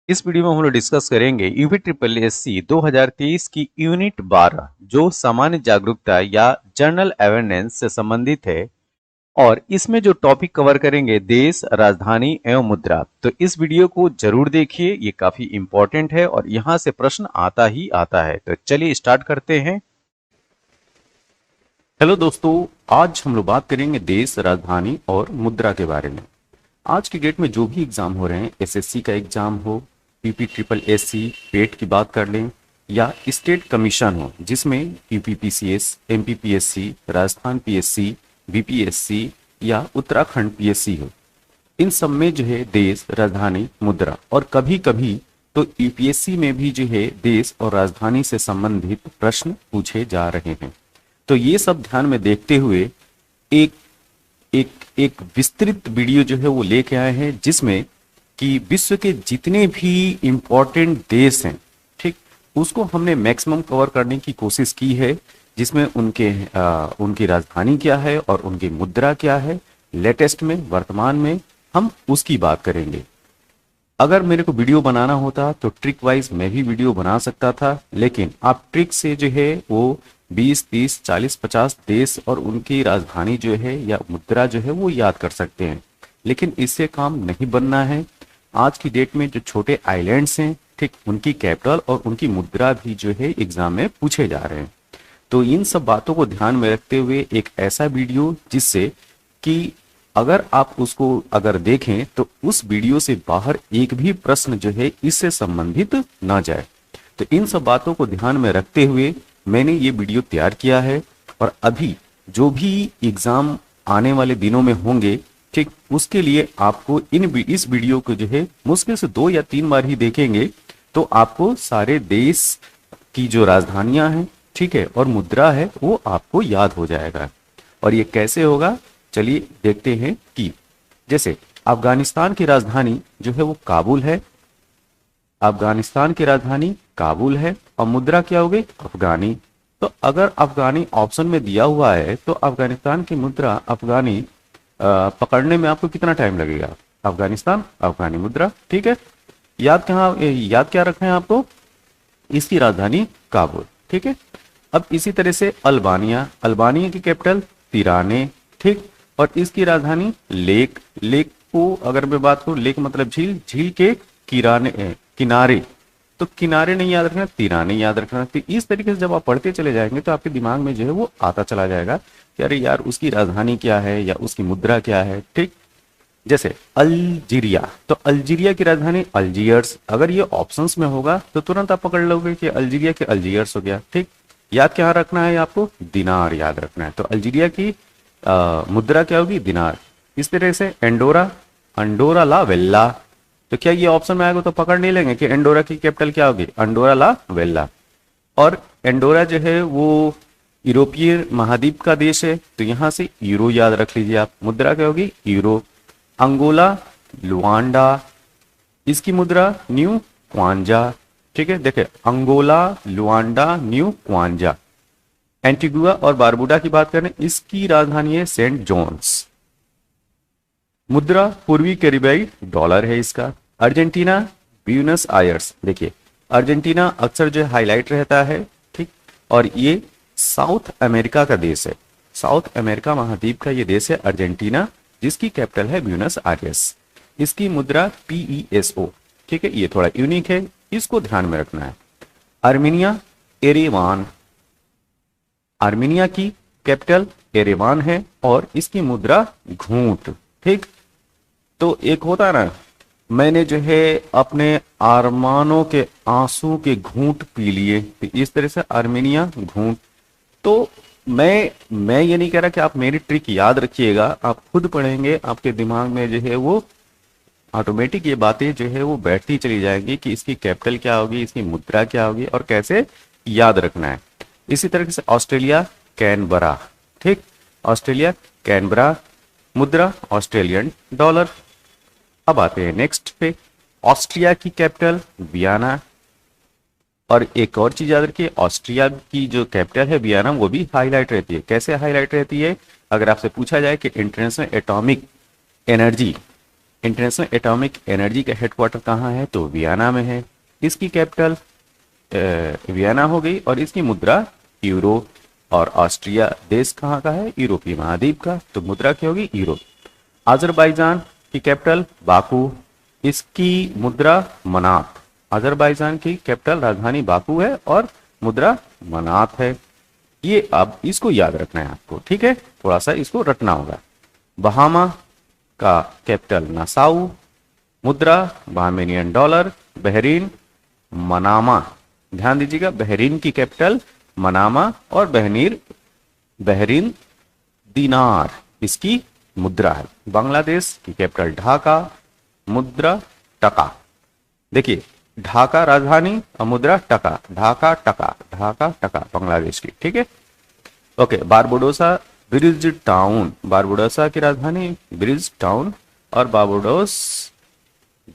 इस वीडियो में हम लोग डिस्कस करेंगे यूपी ट्रिपल एस सी 2023 की यूनिट 12 जो सामान्य जागरूकता या जनरल अवेयरनेस से संबंधित है। और इसमें जो टॉपिक कवर करेंगे देश, राजधानी एवं मुद्रा। तो इस वीडियो को जरूर देखिए, ये काफी इंपॉर्टेंट है और यहाँ से प्रश्न आता ही आता है। तो चलिए स्टार्ट करते हैं। हेलो दोस्तों, आज हम लोग बात करेंगे देश, राजधानी और मुद्रा के बारे में। आज की डेट में जो भी एग्जाम हो रहे हैं, एसएससी का एग्जाम हो, यूपी ट्रिपल एससी पेट की बात कर लें, या स्टेट कमीशन हो जिसमें UPPCS, MPPSC, Rajasthan PSC, BPSC या उत्तराखंड पीएससी हो, इन सब में जो है देश, राजधानी, मुद्रा और कभी कभी तो यूपीएससी में भी जो है देश और राजधानी से संबंधित प्रश्न पूछे जा रहे हैं। तो ये सब ध्यान में देखते हुए एक एक एक विस्तृत वीडियो जो है वो लेके आए हैं, जिसमें कि विश्व के जितने भी इंपॉर्टेंट देश हैं, ठीक, उसको हमने मैक्सिमम कवर करने की कोशिश की है, जिसमें उनकी राजधानी क्या है और उनकी मुद्रा क्या है, लेटेस्ट में, वर्तमान में हम उसकी बात करेंगे। अगर मेरे को वीडियो बनाना होता तो ट्रिक वाइज मैं भी वीडियो बना सकता था, लेकिन आप ट्रिक से जो है वो 20, 30, 40, 50 देश और उनकी राजधानी जो है या मुद्रा जो है वो याद कर सकते हैं, लेकिन इससे काम नहीं बनना है। आज की डेट में जो छोटे आइलैंड्स हैं, ठीक, उनकी कैपिटल और उनकी मुद्रा भी जो है एग्जाम में पूछे जा रहे हैं। तो इन सब बातों को ध्यान में रखते हुए एक ऐसा वीडियो जिससे कि अगर आप उसको अगर देखें तो उस वीडियो से बाहर एक भी प्रश्न जो है इससे संबंधित ना जाए। तो इन सब बातों को ध्यान में रखते हुए मैंने ये वीडियो तैयार किया है, और अभी जो भी एग्जाम आने वाले दिनों में होंगे, ठीक, उसके लिए आपको इस वीडियो को जो है मुश्किल से 2 या 3 बार ही देखेंगे तो आपको सारे देश की जो राजधानियां हैं, ठीक है, और मुद्रा है वो आपको याद हो जाएगा। और ये कैसे होगा, चलिए देखते हैं। कि जैसे अफगानिस्तान की राजधानी जो है वो काबुल है, अफगानिस्तान की राजधानी काबुल है और मुद्रा क्या होगी, अफगानी। तो अगर अफगानी ऑप्शन में दिया हुआ है तो अफगानिस्तान की मुद्रा अफगानी पकड़ने में आपको कितना टाइम लगेगा, अफगानिस्तान, अफगानी मुद्रा, ठीक है। याद क्या रखना है आपको, इसकी राजधानी काबुल, ठीक है। अब इसी तरह से अल्बानिया की कैपिटल तिराने, ठीक, और इसकी राजधानी लेक को अगर मैं बात करूं, लेक मतलब झील के किनारे, तो किनारे नहीं याद रखना, तिराने याद रखना। तो इस तरीके से जब आप पढ़ते चले जाएंगे तो आपके दिमाग में जो है वो आता चला जाएगा कि अरे यार उसकी राजधानी क्या है या उसकी मुद्रा क्या है, ठीक। जैसे अल्जीरिया, तो अल्जीरिया की राजधानी अल्जीयर्स, अगर ये ऑप्शंस में होगा तो तुरंत आप पकड़ लोगे कि अल्जीरिया के अल्जीयर्स हो गया, ठीक। याद क्या रखना है आपको, दिनार याद रखना है। तो अल्जीरिया की मुद्रा क्या होगी, दिनार। इस तरह से अंडोरा ला वेल्ला, तो क्या ये ऑप्शन में आएगा तो पकड़ नहीं लेंगे कि एंडोरा की कैपिटल क्या होगी, अंडोरा ला वेल्ला। और एंडोरा जो है वो यूरोपीय महाद्वीप का देश है, तो यहां से यूरो याद रख लीजिए आप, मुद्रा क्या होगी, यूरो। अंगोला लुआंडा, इसकी मुद्रा न्यू क्वांजा, ठीक है। देखे, Angola, Luanda, new kwanza. Antigua और बारबुडा की बात करें, इसकी राजधानी है सेंट जोन्स। मुद्रा पूर्वी कैरिबियाई डॉलर है इसका। अर्जेंटीना ब्यूनस आयर्स, देखिए अर्जेंटीना अक्सर जो हाईलाइट रहता है, ठीक, और ये साउथ अमेरिका का देश है, साउथ अमेरिका महाद्वीप का ये देश है अर्जेंटीना, जिसकी कैपिटल है ब्यूनस आयर्स। इसकी मुद्रा पीईएसओ, ठीक है, ये थोड़ा यूनिक है, इसको ध्यान में रखना है। आर्मेनिया एरेवान, आर्मेनिया की कैपिटल एरेवान है और इसकी मुद्रा घूंट, ठीक। तो एक होता है ना, मैंने जो है अपने अरमानों के आंसू के घूंट पी लिए, तो इस तरह से आर्मेनिया घूंट। तो मैं ये नहीं कह रहा कि आप मेरी ट्रिक याद रखिएगा, आप खुद पढ़ेंगे, आपके दिमाग में जो है वो ऑटोमेटिक ये बातें जो है वो बैठती चली जाएंगी कि इसकी कैपिटल क्या होगी, इसकी मुद्रा क्या होगी और कैसे याद रखना है। इसी तरह से ऑस्ट्रेलिया कैनबरा, ठीक, ऑस्ट्रेलिया कैनबरा, मुद्रा ऑस्ट्रेलियन डॉलर। अब आते हैं नेक्स्ट पे, ऑस्ट्रिया की कैपिटल वियना। और एक और चीज याद रखिए, ऑस्ट्रिया की जो कैपिटल है वियना, वो भी हाईलाइट रहती है। कैसे हाईलाइट रहती है, अगर आपसे पूछा जाए कि international atomic energy international atomic energy का हेडक्वार्टर कहाँ है? तो वियना में है। इसकी कैपिटल वियना हो गई और इसकी मुद्रा यूरो। और ऑस्ट्रिया देश कहाँ का है? यूरोपीय महाद्वीप का, तो मुद्रा क्या होगी? यूरो। अजरबैजान की कैपिटल बाकू, इसकी मुद्रा मनात। अजरबैजान की कैपिटल राजधानी बाकू है और मुद्रा मनात है। ये अब इसको याद रखना है आपको, ठीक है, थोड़ा सा इसको रटना होगा। बहामा का कैपिटल नासाउ, मुद्रा बाहमेनियन डॉलर। बहरीन मनामा, ध्यान दीजिएगा, बहरीन की कैपिटल मनामा और बहरीन दीनार इसकी मुद्रा है। बांग्लादेश की कैपिटल ढाका, मुद्रा टका। देखिए, ढाका राजधानी और मुद्रा टका, ढाका टका, ढाका टका बांग्लादेश की, ठीक है। ओके, बारबोडोसा ब्रिज टाउन, बारबोडोसा की राजधानी ब्रिज टाउन और बारबोडोस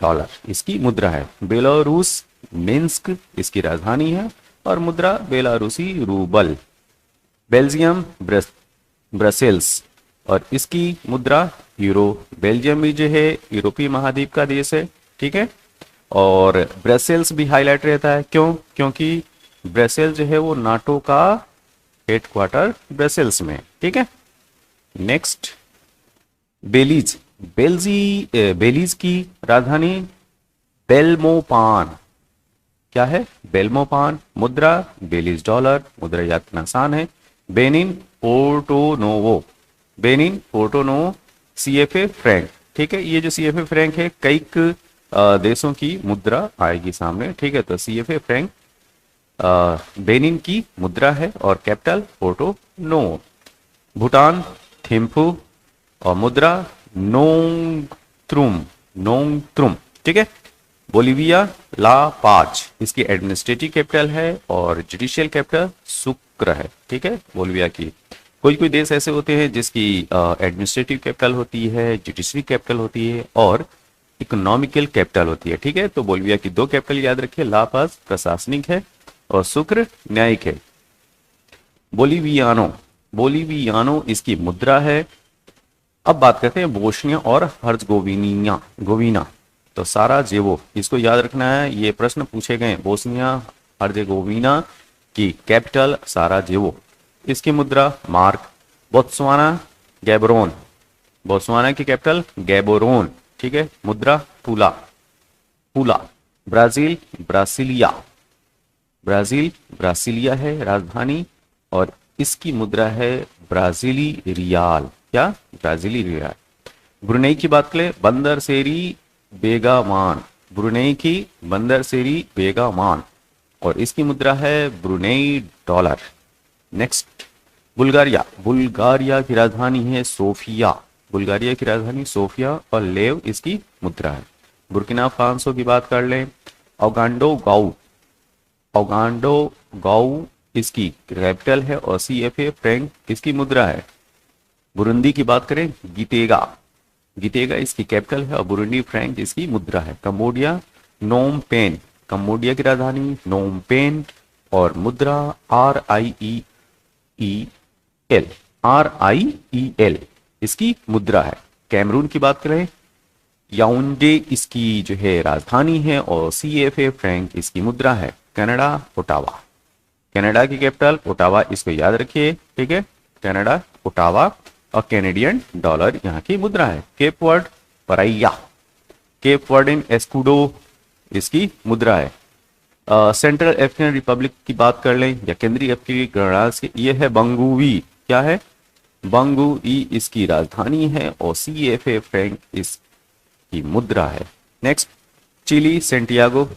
डॉलर इसकी मुद्रा है। बेलारूस मिन्स्क इसकी राजधानी है और मुद्रा बेलारूसी रूबल। बेल्जियम ब्रसेल्स और इसकी मुद्रा यूरो। बेल्जियम भी जो है यूरोपीय महाद्वीप का देश है, ठीक है। और ब्रसेल्स भी हाईलाइट रहता है, क्यों? क्योंकि ब्रसेल्स जो है वो नाटो का हेडक्वार्टर ब्रसेल्स में, ठीक है। नेक्स्ट, बेलीज, बेलीज की राजधानी बेल्मोपान, क्या है? बेल्मोपान, मुद्रा बेलीज डॉलर, मुद्रा याद करना आसान है। Benin Porto Novo CFA franc, ठीक है। ये जो सीएफए फ्रैंक है कई देशों की मुद्रा आएगी सामने, ठीक है। तो सीएफए फ्रैंक बेनिन की मुद्रा है और capital Porto Novo. Bhutan Thimphu और मुद्रा नोंगत्रुम, ठीक है। बोलिविया ला पाज इसकी एडमिनिस्ट्रेटिव कैपिटल है और जुडिशियल कैपिटल सुक्र है, ठीक है, बोलिविया की। कोई देश ऐसे होते हैं जिसकी एडमिनिस्ट्रेटिव कैपिटल होती है, जुडिशरी कैपिटल होती है और इकोनॉमिकल कैपिटल होती है, ठीक है। तो बोलिविया की दो कैपिटल याद रखिए, ला पाज प्रशासनिक है और शुक्र न्यायिक है। बोलिवियानो इसकी मुद्रा है। अब बात करते हैं बोस्निया और हर्जगोविना। तो साराजेवो इसको याद रखना है, ये प्रश्न पूछे गए। बोस्निया हर्जेगोविना की कैपिटल साराजेवो, इसकी मुद्रा मार्क। बोत्सवाना की कैपिटल गैबोरोन, ठीक है, मुद्रा पुला। ब्राजीलिया है राजधानी और इसकी मुद्रा है ब्राजीली रियाल, क्या? ब्राजीली रियाल। ब्रुनेई की बात करें, ब्रुनेई की बंदर सेरी बेगामान और इसकी मुद्रा है ब्रुनेई डॉलर। नेक्स्ट, बुल्गारिया की राजधानी है सोफिया और लेव इसकी मुद्रा है। बुर्किना फासो की बात कर लें, ओगांडो गाउ इसकी कैपिटल है और सीएफए फ्रैंक इसकी मुद्रा है। बुरुंडी की बात करें, गितेगा इसकी कैपिटल है और बुरुंडी फ्रैंक इसकी मुद्रा है। कंबोडिया नोम पेन, कंबोडिया की राजधानी नोम पेन और मुद्रा RIEL इसकी मुद्रा है। कैमरून की बात करें, याउंडे इसकी जो है राजधानी है और CFA फ्रैंक इसकी मुद्रा है। कनाडा ओटावा, कनाडा की कैपिटल ओटावा, इसको याद रखिए, ठीक है। कनाडा ओटावा और कैनेडियन डॉलर यहाँ की मुद्रा है। केप वर्डन एस्कुडो इसकी मुद्रा है। सेंट्रल अफ्रीकन रिपब्लिक की बात कर लें या केंद्रीय अफ्रीकी गणराज्य की, ये है बंगुई, क्या है? बंगुई इसकी राजधानी है और CFA फ्रैंक इसकी मुद्रा है। नेक्स्ट, चिली सेंटियागो,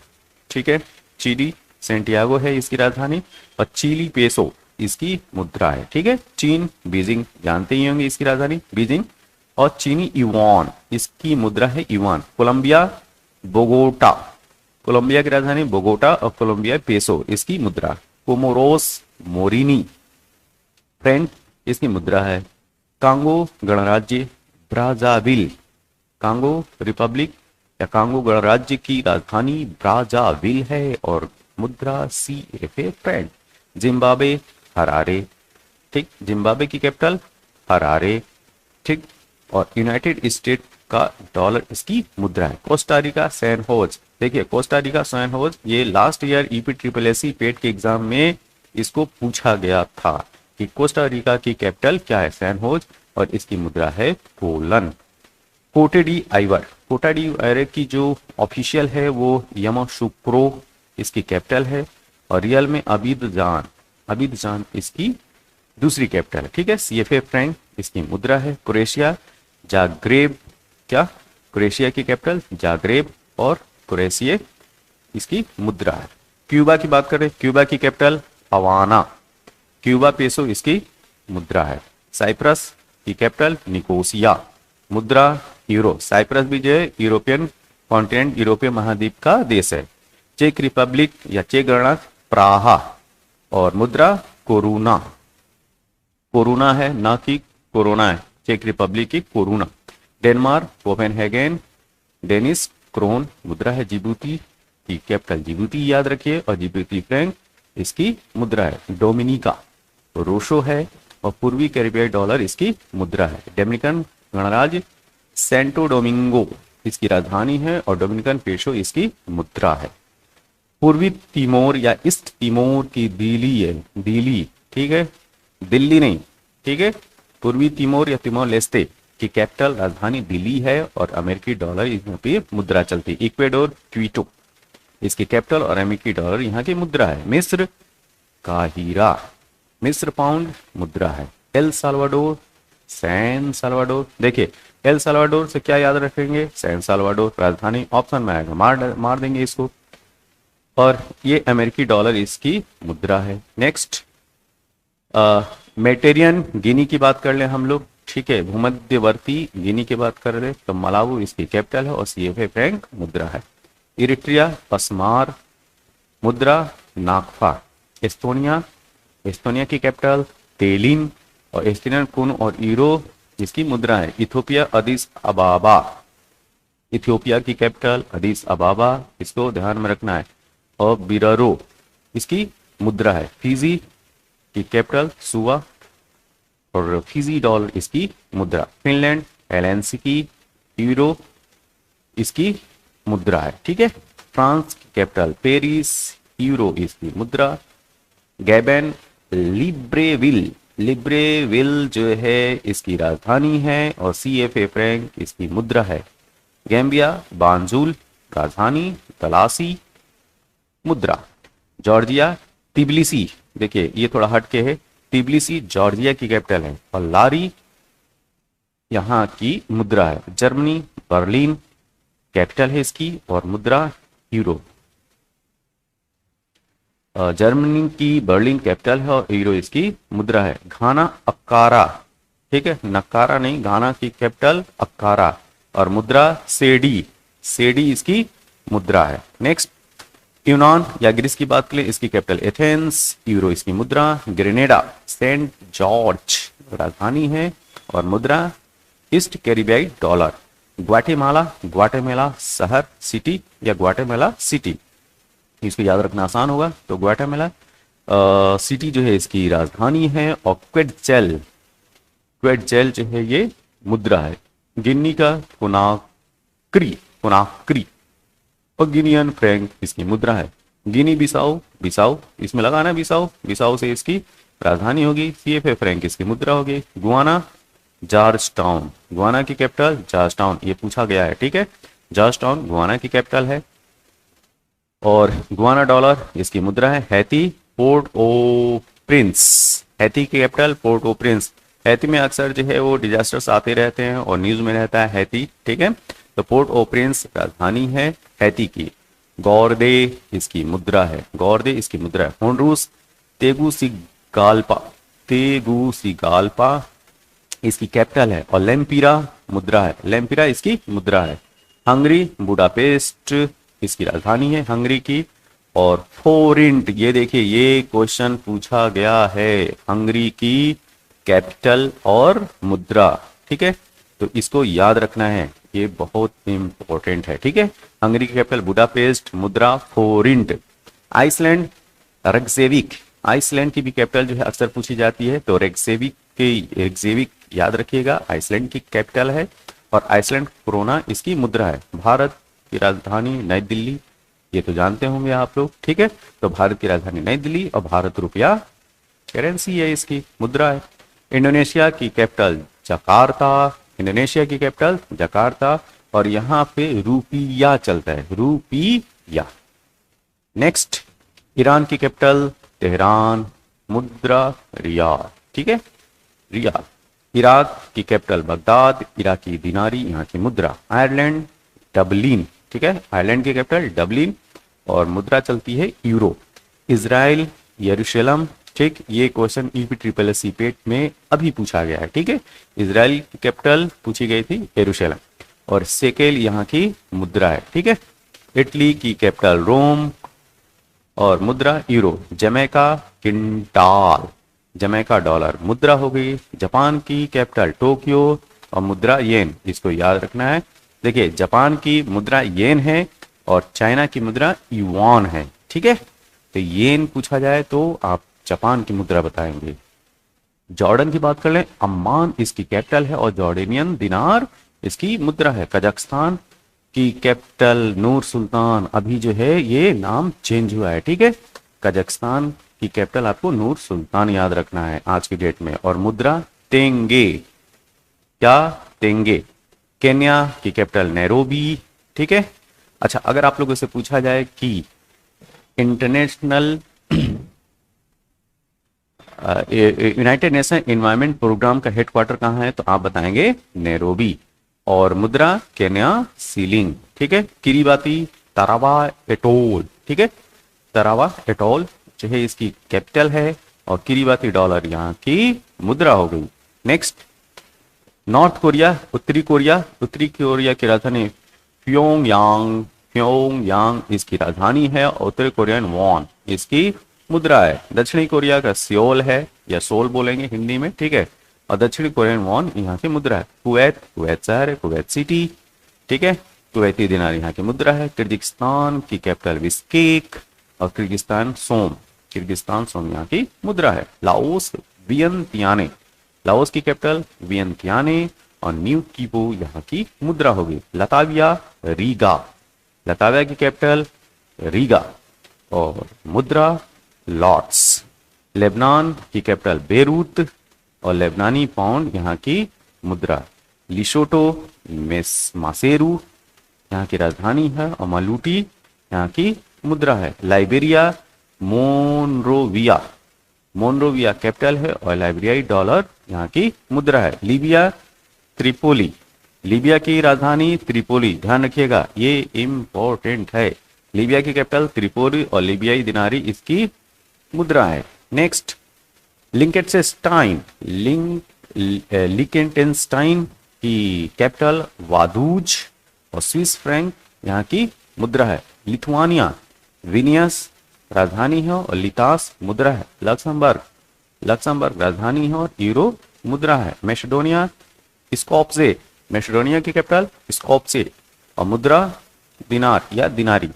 ठीक है, चिली सेंटियागो है इसकी राजधानी और चिली पेसो इसकी मुद्रा है, ठीक है। चीन बीजिंग, जानते ही होंगे इसकी राजधानी बीजिंग और चीनी युआन इसकी मुद्रा है युआन। कोलंबिया बोगोटा, कोलंबिया की राजधानी बोगोटा और कोलंबिया पेसो इसकी मुद्रा। कोमोरोस मोरिनी फ्रैंक इसकी मुद्रा है। कांगो गणराज्य ब्राजाविल, कांगो रिपब्लिक या कांगो गणराज्य की राजधानी ब्राजाविल है और मुद्रा CFA फ्रैंक। जिम्बाब्वे हरारे, ठीक, जिम्बाब्वे की कैपिटल हरारे, ठीक। और यूनाइटेड स्टेट का डॉलर इसकी मुद्रा है। कोस्टारिका सैन होज, देखिए कोस्टारिका सैन होज, ये last year EP triple S C PET के एग्जाम में इसको पूछा गया था कि कोस्टारिका की कैपिटल क्या है, सैन होज, और इसकी मुद्रा है पोलन। Cote d'Ivoire, Cote d'Ivoire की जो ऑफिशियल है वो यमोसुक्रो इसकी कैपिटल है, और रियल में अबीदजान, अबीदजान इसकी दूसरी कैपिटल है, ठीक है। सीएफए फ्रैंक इसकी मुद्रा है। क्रोएशिया जाग्रेब, क्या क्रोएशिया की कैपिटल जाग्रेब, और क्रोएशिया इसकी मुद्रा है। क्यूबा की बात करें, क्यूबा की कैपिटल हवाना, क्यूबा पेसो इसकी मुद्रा है। साइप्रस की कैपिटल निकोसिया, मुद्रा यूरो, साइप्रस भी जो है यूरोपियन कॉन्टिनेंट, यूरोपीय महाद्वीप का देश है। चेक रिपब्लिक या चेक गणराज्य प्राहा, और मुद्रा कोरोना, कोरोना है ना कि कोरोना है, चेक रिपब्लिक की koruna. Denmark Copenhagen, Danish krone, मुद्रा है जिबूती की कैपिटल जिबूती याद रखिए, और जिबूती फ्रैंक इसकी मुद्रा है। डोमिनिका रोशो है, और पूर्वी कैरिबियाई डॉलर इसकी मुद्रा है। डोमिनिकन गणराज्य सेंटो डोमिंगो इसकी राजधानी है, और डोमिनिकन पेसो इसकी मुद्रा है। पूर्वी तिमोर या ईस्ट तिमोर की दिल्ली है, दिल्ली, ठीक है, दिल्ली नहीं, ठीक है, पूर्वी तिमोर या तिमोर लेस्ते की कैपिटल राजधानी दिल्ली है, और अमेरिकी डॉलर यहाँ पे मुद्रा चलती है। इक्वेडोर क्विटो इसकी कैपिटल, और अमेरिकी डॉलर यहाँ की मुद्रा है। मिस्र काहिरा, मिस्र पाउंड मुद्रा है। एल साल्वाडोर सैन साल्वाडोर, देखिए एल साल्वाडोर से क्या याद रखेंगे, सैन साल्वाडोर राजधानी ऑप्शन में आएगा, मार देंगे इसको, और ये अमेरिकी डॉलर इसकी मुद्रा है। नेक्स्ट मेटेरियन गिनी की बात कर ले हम लोग, ठीक है, भूमध्यवर्ती गिनी की बात कर ले तो मलावू इसकी कैपिटल है, और सीएफए फ्रैंक मुद्रा है। इरिट्रिया पस्मार, मुद्रा नाकफा। एस्तोनिया, एस्तोनिया की कैपिटल तेलिन, और एस्टोनियन कुन और यूरो इसकी मुद्रा है। इथियोपिया अदिस अबाबा, इथियोपिया की कैपिटल अदिस अबाबा, इसको ध्यान में रखना है। और बिरारो इसकी मुद्रा है। फिजी की कैपिटल सुवा, और फिजी डॉलर इसकी मुद्रा। फिनलैंड हेलेंसिकी, यूरो इसकी मुद्रा है, ठीक है। फ्रांस की कैपिटल पेरिस, यूरो इसकी मुद्रा। गैबन लिब्रेविल, लिब्रेविल जो है इसकी राजधानी है, और सीएफए फ्रैंक इसकी मुद्रा है। गैम्बिया बांजुल राजधानी, तलासी मुद्रा। जॉर्जिया तिबिलिसी, देखिए ये थोड़ा हट के है, तिबिलिसी जॉर्जिया की कैपिटल है, और लारी यहाँ की मुद्रा है। जर्मनी बर्लिन कैपिटल है इसकी, और मुद्रा यूरो। जर्मनी की बर्लिन कैपिटल है, और यूरो इसकी मुद्रा है। घाना अक्कारा, ठीक है, नक्कारा नहीं, घाना की कैपिटल अक्कारा, और मुद्रा सेडी, सेडी इसकी मुद्रा है। नेक्स्ट यूनान या ग्रीस की बात करें, इसकी कैपिटल एथेंस, यूरो इसकी मुद्रा। ग्रेनेडा सेंट जॉर्ज राजधानी है, और मुद्रा ईस्ट कैरिबियाई डॉलर। ग्वाटेमाला, ग्वाटेमाला शहर सिटी या ग्वाटेमाला सिटी, इसको याद रखना आसान होगा, तो ग्वाटेमाला सिटी जो है इसकी राजधानी है। और क्वेटजेल, क्वेटजेल जो है ये मुद्रा है। गिनी का कोनाक्री, कोनाक्री, और गिनियन फ्रैंक इसकी मुद्रा है। गिनी बिसाऊ, बिसाऊ इसमें लगाना बिसाऊ, बिसाऊ से इसकी राजधानी होगी। सीएफए फ्रैंक इसकी मुद्रा होगी। गुआना जॉर्ज टाउन, गुआना की कैपिटल जॉर्ज टाउन, ये पूछा गया है, ठीक है, जॉर्ज टाउन गुआना की कैपिटल है। और गुआना डॉलर इसकी मुद्रा है। हैती पोर्ट ओ प्रिंस, हैती की कैपिटल पोर्ट ओ प्रिंस। हैती में अक्सर जो है वो डिजास्टर्स आते रहते हैं, और न्यूज में रहता है हैती, ठीक है, तो पोर्ट ओ प्रिंस राजधानी है हैती की। गौरदे इसकी मुद्रा है, गौरदे इसकी मुद्रा है। होंडुरास तेगुसिगाल्पा, तेगुसिगाल्पा इसकी कैपिटल है, और लेम्पिरा मुद्रा है, लेम्पिरा इसकी मुद्रा है। हंगरी बुडापेस्ट इसकी राजधानी है हंगरी की। और फोरिंट, ये देखिए ये क्वेश्चन पूछा गया है, हंगरी की कैपिटल और मुद्रा, ठीक है, तो इसको याद रखना है, ये बहुत इंपॉर्टेंट है, ठीक है। हंगरी की कैपिटल बुडापेस्ट, मुद्रा फोरिंट। आइसलैंड रेक्सेविक, आइसलैंड की भी कैपिटल जो है अक्सर पूछी जाती है, तो रेक्सेविक याद रखिएगा, आइसलैंड की कैपिटल है। और आइसलैंड क्रोना इसकी मुद्रा है। भारत की राजधानी नई दिल्ली, ये तो जानते होंगे आप लोग, ठीक है। तो भारत की राजधानी नई दिल्ली और भारत रुपया करेंसी है, इसकी मुद्रा है। इंडोनेशिया की कैपिटल जकार्ता, इंडोनेशिया की कैपिटल जकार्ता, और यहाँ पे रुपया चलता है, रुपया। नेक्स्ट, ईरान की कैपिटल तेहरान, मुद्रा रियाल, ठीक है, रियाल। इराक की कैपिटल बगदाद, इराकी दिनारी यहाँ की मुद्रा। आयरलैंड डबलिन, ठीक है, आयरलैंड की कैपिटल डबलिन और मुद्रा चलती है यूरो। इजराइल यरूशलेम, ठीक, ये क्वेश्चन ईपी ट्रिपल एस पेट में अभी पूछा गया है, ठीक है। इजराइल की कैपिटल पूछी गई थी यरूशलेम और शेकेल यहाँ की मुद्रा है, ठीक है। इटली की कैपिटल रोम और मुद्रा यूरो। जमैका किंटाल, जमैका डॉलर, मुद्रा हो गई। जापान की कैपिटल टोक्यो और मुद्रा येन, इसको याद रखना है। देखिए, जापान की मुद्रा येन है और चाइना की मुद्रा युआन है, ठीक है। तो येन पूछा जाए तो आप जापान की मुद्रा बताएंगे। जॉर्डन की बात कर लें, अम्मान इसकी कैपिटल है और जॉर्डेनियन दिनार इसकी मुद्रा है। कजाकिस्तान की कैपिटल नूर सुल्तान, अभी जो है ये नाम चेंज हुआ है, ठीक है। कजाकिस्तान की कैपिटल आपको नूर सुल्तान याद रखना है आज की डेट में। और मुद्रा तेंगे, क्या, तेंगे। केन्या की कैपिटल नैरोबी, ठीक है। अच्छा, अगर आप लोगों से पूछा जाए कि international United Nation Environment Programme का हेडक्वार्टर कहाँ है, तो आप बताएंगे नैरोबी। और मुद्रा केन्या सीलिंग, ठीक है। किरीबाती तारावा एटोल, ठीक है, तारावा एटोल जो है इसकी कैपिटल है और किरीबाती डॉलर यहाँ की मुद्रा हो गई। नेक्स्ट, नॉर्थ कोरिया, उत्तरी कोरिया, उत्तरी कोरिया की राजधानी प्योंगयांग, प्योंगयांग इसकी राजधानी है और उत्तरी कोरियन वॉन इसकी मुद्रा है। दक्षिणी कोरिया का सियोल है या सोल बोलेंगे हिंदी में, ठीक है, और दक्षिणी कोरियन वॉन यहाँ की मुद्रा है। कुवैत, कुवैत शहर है, कुवैत सिटी, ठीक है, कुवैती दिनार यहाँ की मुद्रा है। किर्गिस्तान की कैपिटल बिश्केक और किर्गिस्तान सोम, किर्गिस्तान सोम यहाँ की मुद्रा है। लाओस वियंतियाने, लाओस की कैपिटल वियंतियाने और न्यू कीपो यहाँ की मुद्रा होगी। लताविया रीगा, लताविया की कैपिटल रीगा और मुद्रा लॉट्स। लेबनान की कैपिटल बेरूत और लेबनानी पाउंड यहाँ की मुद्रा। लिशोटो मासेरू यहाँ की राजधानी है और मालूटी यहाँ की मुद्रा है। लाइबेरिया मोनरोविया, मोनरोविया कैपिटल है और लाइबेरियाई डॉलर यहाँ की मुद्रा है। लीबिया त्रिपोली, लीबिया की राजधानी त्रिपोली, ध्यान रखिएगा ये इंपॉर्टेंट है। लीबिया की कैपिटल त्रिपोली और लीबियाई दिनारी इसकी मुद्रा है। नेक्स्ट, लिंकेटनस्टाइन, लिंकेटनस्टाइन की कैपिटल वादूज और स्विस फ्रैंक यहाँ की मुद्रा है। लिथुआनिया विनियस राजधानी है और लिटास मुद्रा है। लक्समबर्ग, लक्समबर्ग राजधानी है और यूरो मुद्रा है। मैसेडोनिया स्कोप्जे, मैसेडोनिया की कैपिटल स्कोप्जे और मुद्रा दिनार या दिनारी।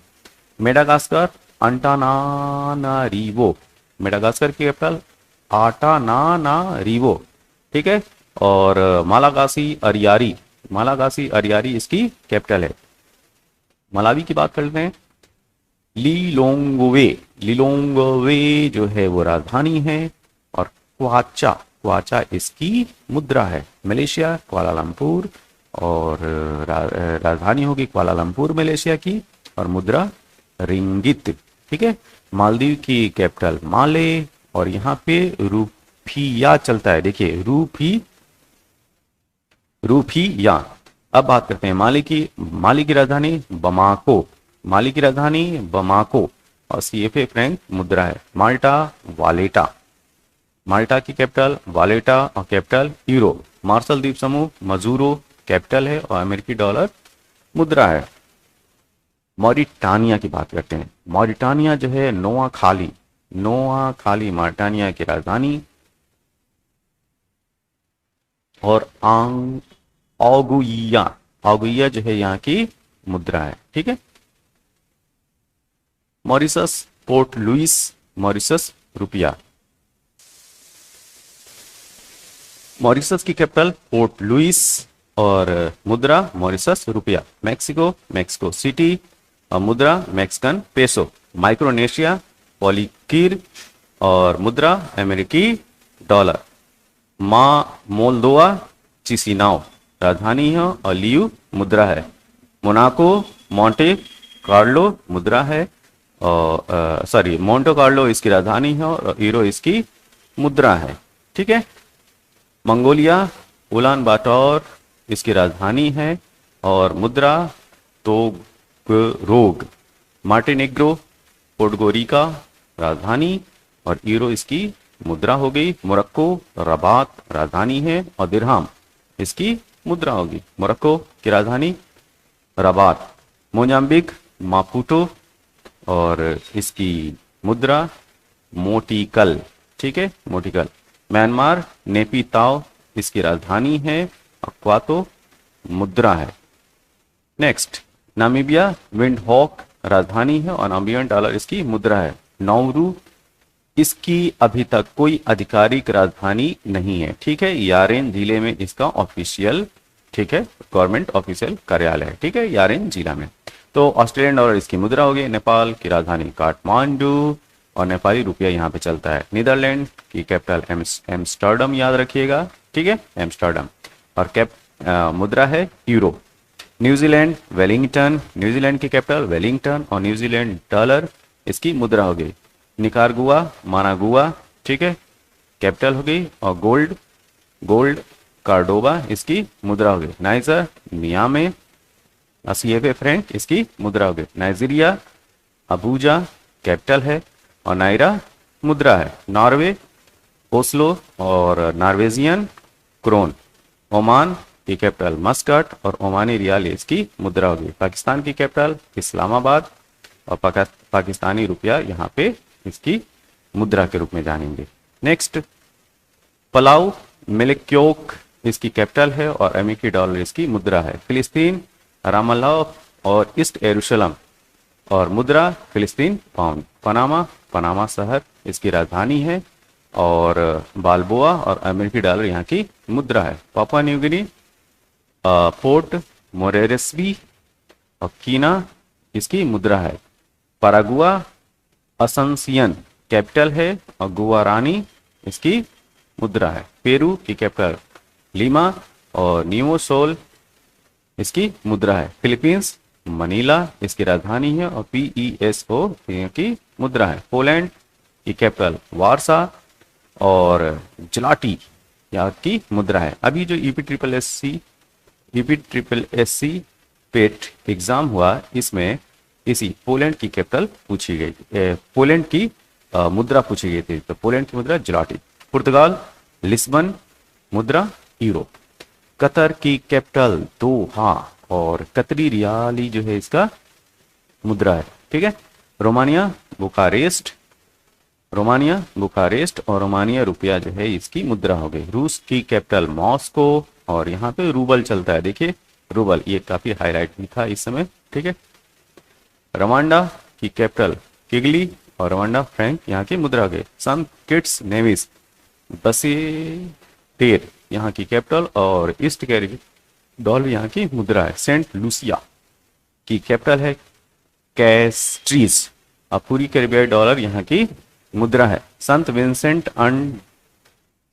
मेडागास्कर अंटानानारिवो, मेडागास्कर की कैपिटल आटानानारिवो, ठीक है। और मालागासी अरियारी, मालागासी अरियारी इसकी कैपिटल है। मलावी की बात करते हैं, लीलोंगवे, लीलोंगवे जो है वो राजधानी है और क्वाचा, क्वाचा इसकी मुद्रा है। मलेशिया कुआलालंपुर और राजधानी होगी कुआलालंपुर मलेशिया की और मुद्रा रिंगित, ठीक है। मालदीव की कैपिटल माले और यहाँ पे रूफिया चलता है, देखिए रूफी, रूफिया। अब बात करते हैं माली की, माली की राजधानी बमाको, माली की राजधानी बमाको और सीएफए फ्रैंक मुद्रा है। माल्टा वालेटा, माल्टा की कैपिटल वालेटा और कैपिटल यूरो। मार्शल द्वीप समूह मजूरो कैपिटल है और अमेरिकी डॉलर मुद्रा है। मॉरिटानिया की बात करते हैं, मॉरिटानिया जो है नोआ खाली, नोआ खाली मॉरिटानिया की राजधानी और ऑगुइया, ऑगुइया जो है यहाँ की मुद्रा है, ठीक है। मॉरिशस पोर्ट लुइस, मॉरिशस रुपया। मॉरिशस की कैपिटल पोर्ट लुइस और मुद्रा मॉरिशस रुपया, मैक्सिको मैक्सिको सिटी और मुद्रा मैक्सिकन पेसो, माइक्रोनेशिया पॉलिकीर और मुद्रा अमेरिकी डॉलर, मोल्दोवा चिसिनाओ राजधानी है और लियू मुद्रा है, मोनाको मोंटे कार्लो मुद्रा है और सॉरी मोंटे कार्लो इसकी राजधानी है और यूरो इसकी मुद्रा है। ठीक है, मंगोलिया उलान बाटोर इसकी राजधानी है और मुद्रा तोगरोग, मार्टिनेग्रो पोर्टगोरिका राजधानी और यूरो इसकी मुद्रा हो गई, मोरक्को रबात राजधानी है और दिरहम इसकी मुद्रा होगी, मोरक्को की राजधानी रबात, मोजाम्बिक मापुटो और इसकी मुद्रा मोटिकल। ठीक है, मोटिकल, म्यांमार नेपीताओ इसकी राजधानी है, अक्वातो मुद्रा है। नेक्स्ट, नामीबिया विंडहॉक राजधानी है और नामीबियन डॉलर इसकी मुद्रा है, नाउरू इसकी अभी तक कोई आधिकारिक राजधानी नहीं है। ठीक है, यारेन जिले में इसका ऑफिशियल, ठीक है, गवर्नमेंट ऑफिशियल कार्यालय है। ठीक है, यारेन जिला में। तो ऑस्ट्रेलियन डॉलर इसकी मुद्रा होगी, नेपाल की राजधानी काठमांडू और नेपाली रुपया यहाँ पे चलता है, नीदरलैंड की कैपिटल एम्स्टर्डम याद रखिएगा। ठीक है, एम्स्टर्डम और मुद्रा है यूरो, न्यूजीलैंड वेलिंगटन, न्यूजीलैंड की कैपिटल वेलिंगटन और न्यूजीलैंड डॉलर इसकी मुद्रा हो गई, निकारागुआ मानागुआ, ठीक है, कैपिटल हो गई और गोल्ड कार्डोबा इसकी मुद्रा हो गई, नाइजर नियामे सीएफए फ्रैंक इसकी मुद्रा हो गई, नाइजीरिया अबूजा कैपिटल है और नायरा मुद्रा है, नॉर्वे ओस्लो और नॉर्वेजियन क्रोन, ओमान की कैपिटल मस्कट और ओमानी रियाल इसकी मुद्रा होगी, पाकिस्तान की कैपिटल इस्लामाबाद और पाकिस्तानी रुपया यहाँ पे इसकी मुद्रा के रूप में जानेंगे। नेक्स्ट, पलाऊ मिलक्योक इसकी कैपिटल है और अमेरिकी डॉलर इसकी मुद्रा है, फिलिस्तीन रामल्लाह और ईस्ट यरूशलेम और मुद्रा फिलिस्तीन पाउंड, पनामा शहर इसकी राजधानी है और बाल्बोआ और अमेरिकी डॉलर यहाँ की मुद्रा है, Papua New Guinea port Moresby और कीना इसकी मुद्रा है, परागुआ असंसियन कैपिटल है और गुआरानी इसकी मुद्रा है, पेरू की कैपिटल लीमा और न्यूमोसोल इसकी मुद्रा है, फिलीपींस मनीला इसकी राजधानी है और पीईएसओ की मुद्रा है, पोलैंड की कैपिटल वारसा और जलाटी यहाँ की मुद्रा है। अभी जो UP triple S C PET exam हुआ इसमें इसी पोलैंड की कैपिटल पूछी गई, पोलैंड की मुद्रा पूछी गई थी, तो पोलैंड की मुद्रा जलाटी, पुर्तगाल लिस्बन मुद्रा यूरो, कतर की कैपिटल दोहा और कतरी रियाली जो है इसका मुद्रा है। ठीक है, रोमानिया बुखारेस्ट और रोमानिया रुपया जो है इसकी मुद्रा हो गई, रूस की कैपिटल मॉस्को और यहाँ पे रूबल चलता है, देखिए रूबल, ये काफी हाईलाइट भी था इस समय। ठीक है, रवांडा की कैपिटल किगली और रवांडा फ्रैंक यहाँ की मुद्रा हो गई, सन किट्स नेविस बसेटेर यहाँ की कैपिटल और ईस्ट कैरिबी डॉलर यहाँ की मुद्रा है, सेंट लूसिया की कैपिटल है कैस्ट्रीज और पूरी कैरिबियाई डॉलर यहाँ की मुद्रा है, संत विंसेंट एंड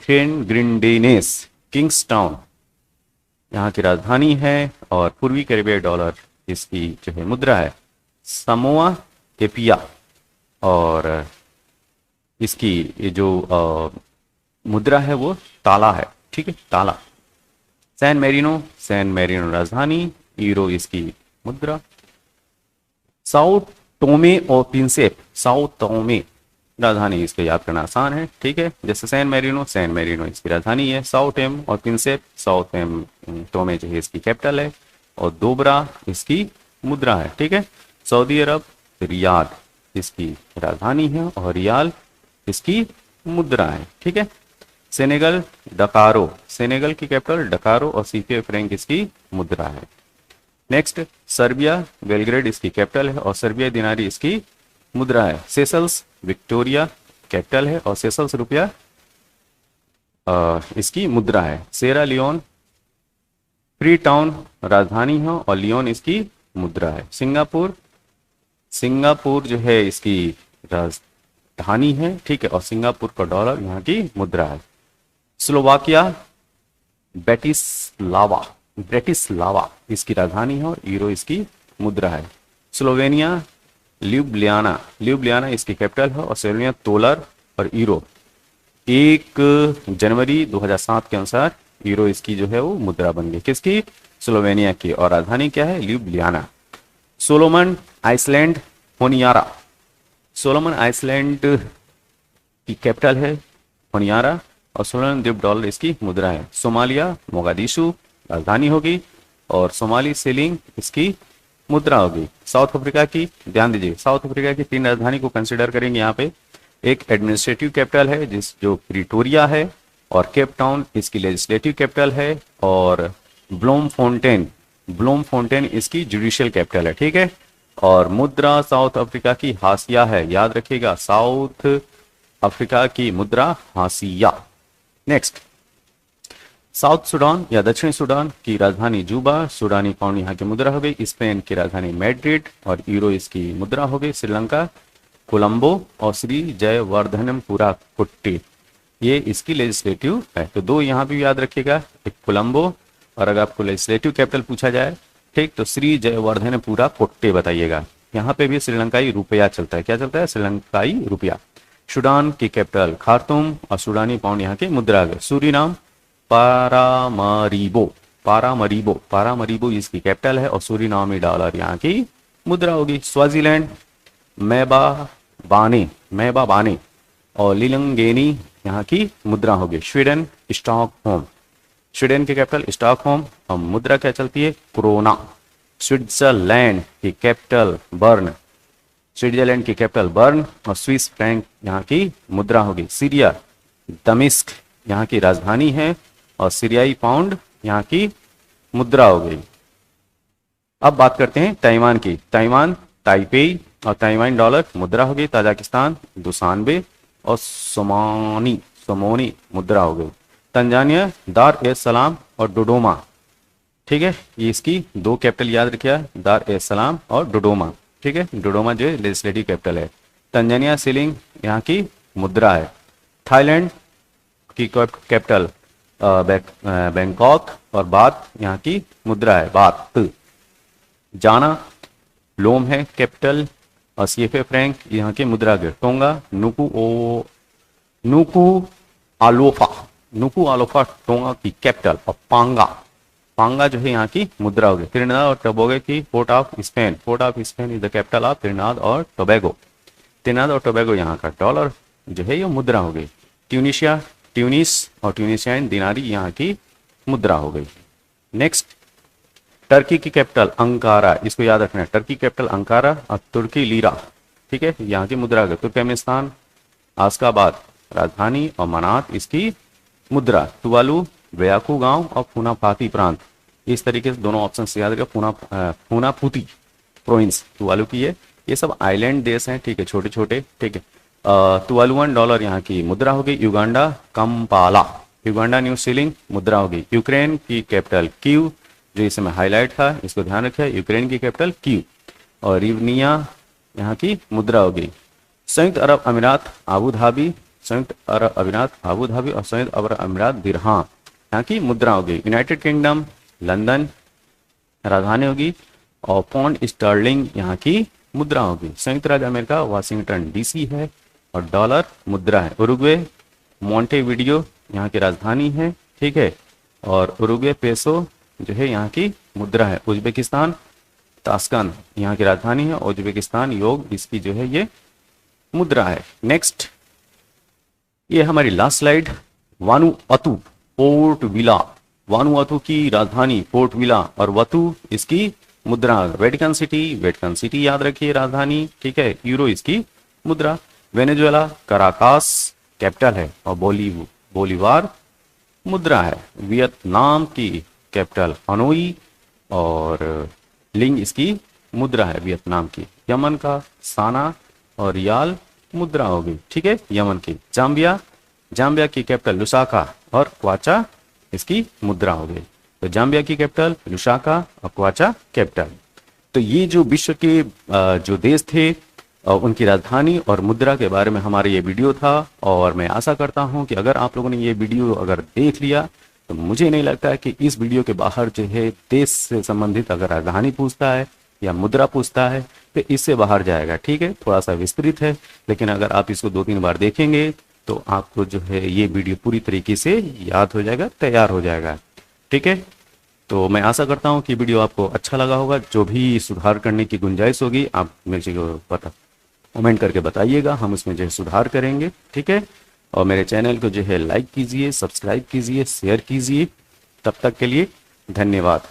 ग्रेनेडिनेस किंग्सटाउन यहाँ की राजधानी है और पूर्वी कैरिबियाई डॉलर इसकी जो है मुद्रा है, समोआ एपिया और इसकी जो मुद्रा है वो ताला है। ठीक है, ताला, सैन मेरिनो राजधानी, यूरो इसकी मुद्रा, साओ टोमे और प्रिंसेप, साओ टोमे राजधानी इसको याद करना आसान है। ठीक है, जैसे सैन मेरिनो इसकी राजधानी है, साओ टेम और प्रिंसेप, साओ टेम टोमे जो है इसकी कैपिटल है और दोबरा इसकी मुद्रा है। ठीक है, सऊदी अरब रियाद इसकी राजधानी है और रियाल इसकी मुद्रा है। ठीक है, सेनेगल डकारो, सेनेगल की कैपिटल डकारो और सीपीए फ्रैंक इसकी मुद्रा है। नेक्स्ट, सर्बिया बेलग्रेड इसकी कैपिटल है और सर्बिया दिनारी इसकी मुद्रा है, सेशल्स विक्टोरिया कैपिटल है और सेशल्स रुपया इसकी मुद्रा है, सेरा लियोन फ्री टाउन राजधानी है और लियोन इसकी मुद्रा है। सिंगापुर, सिंगापुर जो है इसकी राजधानी है, ठीक है, और सिंगापुर का डॉलर यहाँ की मुद्रा है। स्लोवाकिया, ब्रेटिस्लावा, ब्रेटिस्लावा इसकी राजधानी है और यूरो इसकी मुद्रा है। स्लोवेनिया, ल्यूब्लियाना, ल्यूब्लियाना इसकी कैपिटल है और स्लोवेनिया तोलर और यूरो 1 जनवरी 2007 के अनुसार यूरो इसकी जो है वो मुद्रा बन गई। किसकी? स्लोवेनिया की, और राजधानी क्या है? ल्यूब्लियाना। Solomon Iceland, Honiara, Solomon Iceland की कैपिटल है होनियारा और सोलोमन द्वीप डॉलर इसकी मुद्रा है। सोमालिया, मोगादिशु राजधानी होगी और सोमाली सीलिंग इसकी मुद्रा होगी। साउथ अफ्रीका की, ध्यान दीजिए, साउथ अफ्रीका की 3 राजधानी को कंसिडर करेंगे यहाँ पे। एक एडमिनिस्ट्रेटिव कैपिटल है जो प्रिटोरिया है, और केप टाउन इसकी लेजिस्लेटिव कैपिटल है, और ब्लोमफोंटेन, ब्लोमफोंटेन इसकी जुडिशियल कैपिटल है, ठीक है। और मुद्रा साउथ अफ्रीका की हासिया है, याद रखिएगा, साउथ अफ्रीका की मुद्रा हासिया। नेक्स्ट, साउथ सुडान या दक्षिण सुडान की राजधानी जुबा, सुडानी पाउंड यहाँ की मुद्रा हो गई। स्पेन की राजधानी मैड्रिड और यूरो इसकी मुद्रा हो गई। श्रीलंका कोलंबो और श्री जयवर्धनपुरा कुट्टी, ये इसकी लेजिस्लेटिव है। तो 2 यहाँ भी याद रखिएगा, एक कोलंबो, और अगर आपको लेजिस्लेटिव कैपिटल पूछा जाए, ठीक, तो श्री जयवर्धनपुरा कोट्टे बताइएगा। यहाँ पे भी श्रीलंकाई रुपया चलता है। क्या चलता है? श्रीलंकाई रुपया। सूडान की कैपिटल खार्तूम और सूडानी पाउंड यहाँ की मुद्रा है। सूरीनाम पारामरीबो, पारामरीबो, पारामरीबो इसकी कैपिटल है और सूरीनामी डॉलर यहाँ की मुद्रा होगी। स्वाजीलैंड मैबा बाने, मैबा बाने और लिलंगेनी यहाँ की मुद्रा होगी। स्वीडन स्टॉकहोम, स्वीडन की कैपिटल स्टॉकहोम और मुद्रा क्या चलती है? क्रोना। स्विट्जरलैंड की कैपिटल बर्न, स्विट्जरलैंड की कैपिटल बर्न और स्विस फ्रैंक यहाँ की मुद्रा होगी। सीरिया दमिश्क यहाँ की राजधानी है और सीरियाई पाउंड यहाँ की मुद्रा हो गई। अब बात करते हैं ताइवान की। ताइवान ताइपेई और ताइवान डॉलर मुद्रा हो गई। ताजिकिस्तान दुसानबे और सोमानी, सोमोनी मुद्रा हो गई। तंजानिया दार एस सलाम और डोडोमा, ठीक है, ये इसकी 2 कैपिटल याद रखिए, दार एस सलाम और डोडोमा, ठीक है। डोडोमा जो है लेजिस्लेटिव कैपिटल है। तंजानिया सीलिंग यहाँ की मुद्रा है। थाईलैंड की कैपिटल बैंकॉक और बात यहाँ की मुद्रा है, बात। जाना लोम है कैपिटल और सीएफए फ्रैंक यहाँ की मुद्रा है। टोंगा नुकू आलोफा, नुकू आलोफा टोंगा की कैपिटल, और पांगा, पांगा जो है यहाँ की मुद्रा होगी। त्रिनिदाद और टोबैगो की port of Spain, port of Spain is the capital of Trinidad और टोबैगो। त्रिनिदाद और टोबैगो यहाँ का डॉलर जो है ये मुद्रा हो गई। ट्यूनिशिया, ट्यूनिस और ट्यूनिशियन दिनारी यहाँ की मुद्रा हो गई। नेक्स्ट, टर्की की कैपिटल अंकारा, इसको याद रखना है, टर्की कैपिटल अंकारा और तुर्की लीरा, ठीक है, यहाँ की मुद्रा हो गई। तुर्कमेनिस्तान आस्काबाद राजधानी और मनात इसकी मुद्रा। तुवालू व्याकू गांव और फूनाफाती प्रांत, इस तरीके से दोनों ऑप्शन से याद रखिए। फूनाफूती प्रोविंस तुवालू की है, ये सब आइलैंड देश हैं, ठीक है, छोटे छोटे, ठीक है। तुवालुअन डॉलर यहाँ की मुद्रा होगी। Uganda Kampala, Uganda new ceiling मुद्रा होगी। यूक्रेन की कैपिटल कीव, जो इस समय हाईलाइट था, इसको ध्यान रखिए, यूक्रेन की कैपिटल कीव और रिवनिया यहाँ की मुद्रा होगी। संयुक्त अरब अमीरात आबू धाबी, संयुक्त अरब अमीरात आबू धाबी और संयुक्त अरब अमीरात दिरहाम यहाँ की मुद्रा होगी। यूनाइटेड किंगडम लंदन राजधानी होगी और पौंड स्टर्लिंग यहाँ की मुद्रा होगी। संयुक्त राज्य अमेरिका वाशिंगटन डीसी है और डॉलर मुद्रा है। उरुग्वे मोंटेविडियो यहाँ की राजधानी है, ठीक है, और उरुग्वे पेसो जो है यहाँ की मुद्रा है। उज्बेकिस्तान ताशकंद यहाँ की राजधानी है। उज्बेकिस्तान योग इसकी जो है ये मुद्रा है। नेक्स्ट, ये हमारी last slide, Vanuatu port villa, Vanuatu की राजधानी पोर्ट विला और वतु इसकी मुद्रा। वेटिकन सिटी याद रखिए राजधानी, ठीक है, यूरो इसकी मुद्रा। वेनेजुएला कराकास कैपिटल है और बोलीवार मुद्रा है। वियतनाम की कैपिटल हनोई और लिंग इसकी मुद्रा है वियतनाम की। यमन का साना और रियाल मुद्रा होगी, ठीक है, यमन की। जाम्बिया की कैपिटल लुसाका और क्वाचा इसकी मुद्रा होगी। तो जाम्बिया की कैपिटल लुसाका और क्वाचा कैपिटल। तो ये जो विश्व के जो देश थे उनकी राजधानी और मुद्रा के बारे में हमारा ये वीडियो था। और मैं आशा करता हूँ कि अगर आप लोगों ने ये वीडियो अगर देख लिया तो मुझे नहीं लगता है कि इस वीडियो के बाहर जो है देश से संबंधित अगर राजधानी पूछता है या मुद्रा पूछता है तो इससे बाहर जाएगा। ठीक है, थोड़ा सा विस्तृत है, लेकिन अगर आप इसको 2-3 बार देखेंगे तो आपको जो है ये वीडियो पूरी तरीके से याद हो जाएगा, तैयार हो जाएगा। ठीक है, तो मैं आशा करता हूँ कि वीडियो आपको अच्छा लगा होगा। जो भी सुधार करने की गुंजाइश होगी आप मुझे पता कमेंट करके बताइएगा, हम उसमें जो है सुधार करेंगे। ठीक है, और मेरे चैनल को जो है लाइक कीजिए, सब्सक्राइब कीजिए, शेयर कीजिए। तब तक के लिए धन्यवाद।